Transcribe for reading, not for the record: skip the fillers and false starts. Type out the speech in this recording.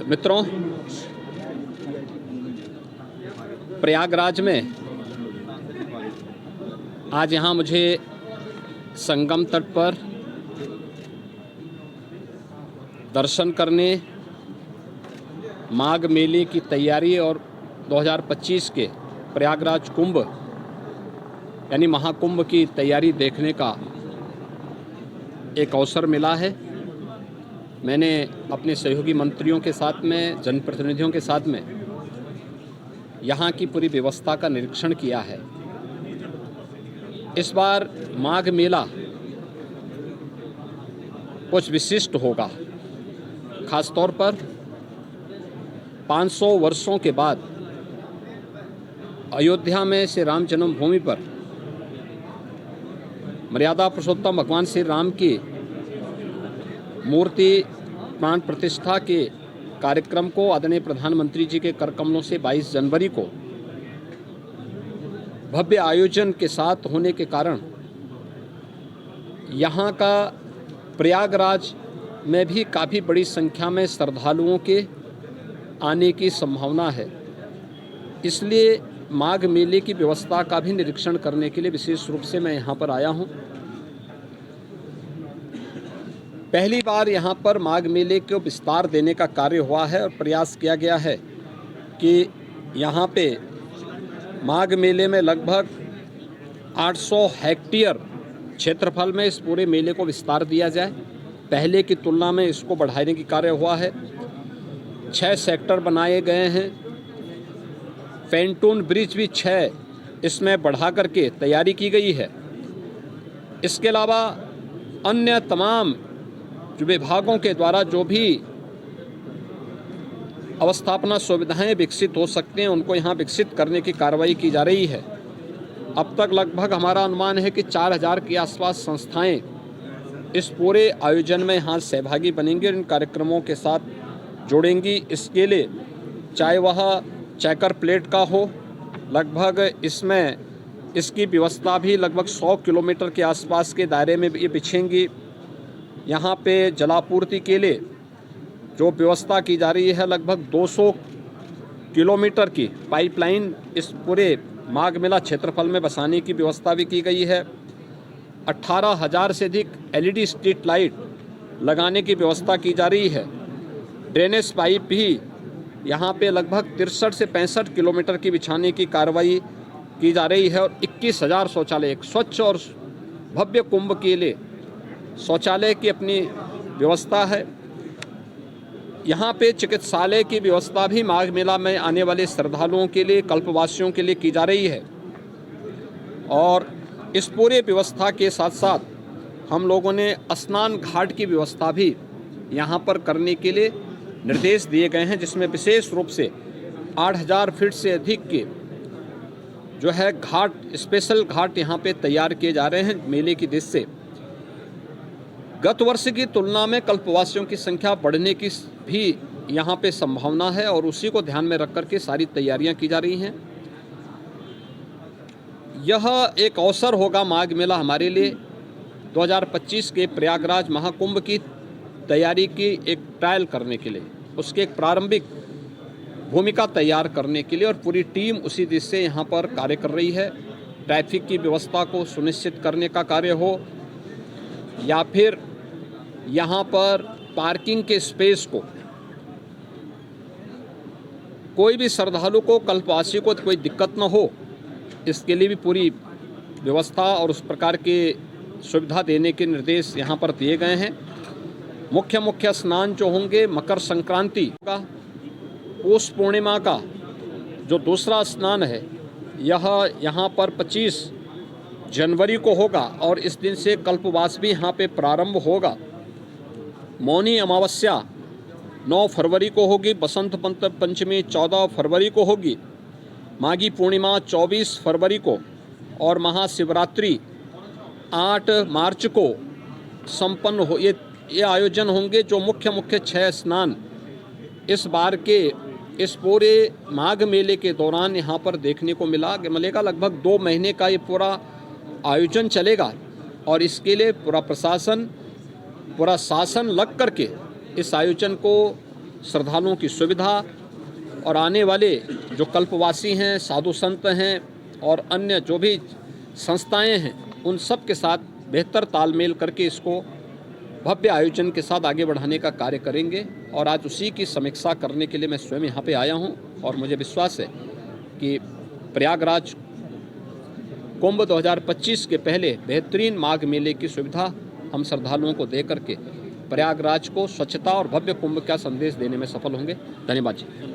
मित्रों, प्रयागराज में आज यहाँ मुझे संगम तट पर दर्शन करने, माघ मेले की तैयारी और 2025 के प्रयागराज कुंभ यानी महाकुंभ की तैयारी देखने का एक अवसर मिला है। मैंने अपने सहयोगी मंत्रियों के साथ में, जनप्रतिनिधियों के साथ में यहाँ की पूरी व्यवस्था का निरीक्षण किया है। इस बार माघ मेला कुछ विशिष्ट होगा। खासतौर पर 500 वर्षों के बाद अयोध्या में श्री राम जन्मभूमि पर मर्यादा पुरुषोत्तम भगवान श्री राम की मूर्ति प्राण प्रतिष्ठा के कार्यक्रम को आदरणीय प्रधानमंत्री जी के कर कमलों से 22 जनवरी को भव्य आयोजन के साथ होने के कारण यहाँ का प्रयागराज में भी काफ़ी बड़ी संख्या में श्रद्धालुओं के आने की संभावना है। इसलिए माघ मेले की व्यवस्था का भी निरीक्षण करने के लिए विशेष रूप से मैं यहाँ पर आया हूँ। पहली बार यहाँ पर माघ मेले को विस्तार देने का कार्य हुआ है और प्रयास किया गया है कि यहाँ पे माघ मेले में लगभग 800 हेक्टेयर क्षेत्रफल में इस पूरे मेले को विस्तार दिया जाए। पहले की तुलना में इसको बढ़ाने की कार्य हुआ है। 6 सेक्टर बनाए गए हैं। पेंटून ब्रिज भी 6 इसमें बढ़ा करके तैयारी की गई है। इसके अलावा अन्य तमाम विभागों के द्वारा जो भी अवस्थापना सुविधाएं विकसित हो सकते हैं उनको यहाँ विकसित करने की कार्रवाई की जा रही है। अब तक लगभग हमारा अनुमान है कि 4000 के आसपास संस्थाएं इस पूरे आयोजन में यहाँ सहभागी बनेंगी और इन कार्यक्रमों के साथ जुड़ेंगी। इसके लिए चाहे वह चेकर प्लेट का हो, लगभग इसमें इसकी व्यवस्था भी लगभग 100 किलोमीटर के आसपास के दायरे में ये बिछेंगी। यहाँ पे जलापूर्ति के लिए जो व्यवस्था की जा रही है, लगभग 200 किलोमीटर की पाइपलाइन इस पूरे माघ मेला क्षेत्रफल में बसाने की व्यवस्था भी की गई है। 18,000 से अधिक LED स्ट्रीट लाइट लगाने की व्यवस्था की जा रही है। ड्रेनेज पाइप भी यहाँ पे लगभग 63 से 65 किलोमीटर की बिछाने की कार्रवाई की जा रही है और 21,000 शौचालय, एक स्वच्छ और भव्य कुंभ के लिए शौचालय की अपनी व्यवस्था है। यहाँ पे चिकित्सालय की व्यवस्था भी माघ मेला में आने वाले श्रद्धालुओं के लिए, कल्पवासियों के लिए की जा रही है। और इस पूरे व्यवस्था के साथ साथ हम लोगों ने स्नान घाट की व्यवस्था भी यहाँ पर करने के लिए निर्देश दिए गए हैं, जिसमें विशेष रूप से 8000 फीट से अधिक के जो है घाट, स्पेशल घाट यहाँ पे तैयार किए जा रहे हैं मेले की दृष्टि से। गत वर्ष की तुलना में कल्पवासियों की संख्या बढ़ने की भी यहाँ पे संभावना है और उसी को ध्यान में रख कर के सारी तैयारियां की जा रही हैं। यह एक अवसर होगा माघ मेला हमारे लिए 2025 के प्रयागराज महाकुंभ की तैयारी की एक ट्रायल करने के लिए, उसके एक प्रारंभिक भूमिका तैयार करने के लिए, और पूरी टीम उसी दिशा से यहाँ पर कार्य कर रही है। ट्रैफिक की व्यवस्था को सुनिश्चित करने का कार्य हो या फिर यहाँ पर पार्किंग के स्पेस को, कोई भी श्रद्धालु को, कल्पवासी को कोई दिक्कत न हो, इसके लिए भी पूरी व्यवस्था और उस प्रकार के सुविधा देने के निर्देश यहाँ पर दिए गए हैं। मुख्य स्नान जो होंगे मकर संक्रांति का, पौष पूर्णिमा का जो दूसरा स्नान है, यह यहाँ पर 25 जनवरी को होगा और इस दिन से कल्पवास भी यहाँ पे प्रारंभ होगा। मौनी अमावस्या 9 फरवरी को होगी, बसंत पंचमी 14 फरवरी को होगी, माघी पूर्णिमा 24 फरवरी को और महाशिवरात्रि 8 मार्च को संपन्न हो। ये आयोजन होंगे जो मुख्य 6 स्नान इस बार के इस पूरे माघ मेले के दौरान यहाँ पर देखने को मिलेगा। लगभग 2 महीने का ये पूरा आयोजन चलेगा और इसके लिए पूरा प्रशासन, पूरा शासन लग करके इस आयोजन को श्रद्धालुओं की सुविधा और आने वाले जो कल्पवासी हैं, साधु संत हैं और अन्य जो भी संस्थाएं हैं, उन सब के साथ बेहतर तालमेल करके इसको भव्य आयोजन के साथ आगे बढ़ाने का कार्य करेंगे। और आज उसी की समीक्षा करने के लिए मैं स्वयं यहाँ पे आया हूँ और मुझे विश्वास है कि प्रयागराज कुंभ 2025 के पहले बेहतरीन माघ मेले की सुविधा हम श्रद्धालुओं को दे करके प्रयागराज को स्वच्छता और भव्य कुंभ का संदेश देने में सफल होंगे। धन्यवाद जी।